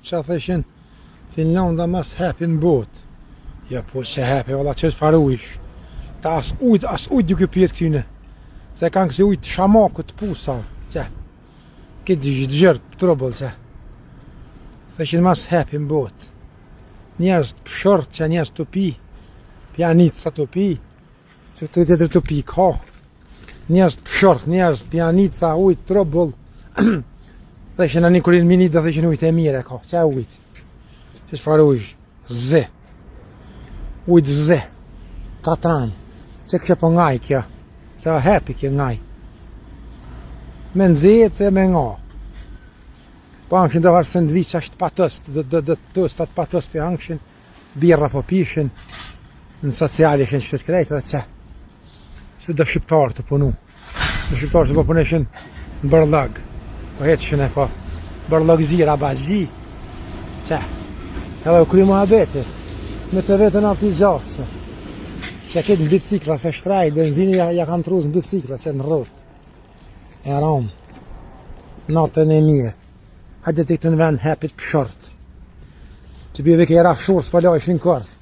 që thëshin Finlanda mas hapi në botë. Ja po që hapi, valla që të farë ujsh. Ta as ujt duke pjetë këtyne. Se kanë kësi ujt shamaku të pusa, që. Këtë gjërë trobëll, që. Thëshin mas hapi në botë. Njerës të pëshort që njerës të pi. Pjanit sa të pi. Që të të të pi ka. Njerës të pëshort, njerës pjanit sa ujt trobëll. Thëshin anë kurin minit dhe thëshin ujt e mire ka. Që ujt? Që farë ujsh? Zë. Ujt zë. Katran. Që kështë po ngaj kjo. Se o hapi kjo ngaj. Me nëzit se me nga. Po angshin dhe varë sëndviq ashtë patost. Dhe tost atë patost për angshin. Birra po pishin. Në sociali shenë qëtë krejtë dhe që. Se dhe shqiptarë të punu. Dhe shqiptarë të po puneshin në bërlag. Po hetë shëne po. Bërlagzira bazi. Që. Edhe u kry muhabeti. Me të vetën alti gjatë. Që këtë në bicikla se shtraj, benzini ja kanë truz në bicikla që në rrët. E ramë. Natën e mirë. Hajde të këtë në vend hapit pëshort. Që bjeve ke e rafshur s'palloj shin kërë.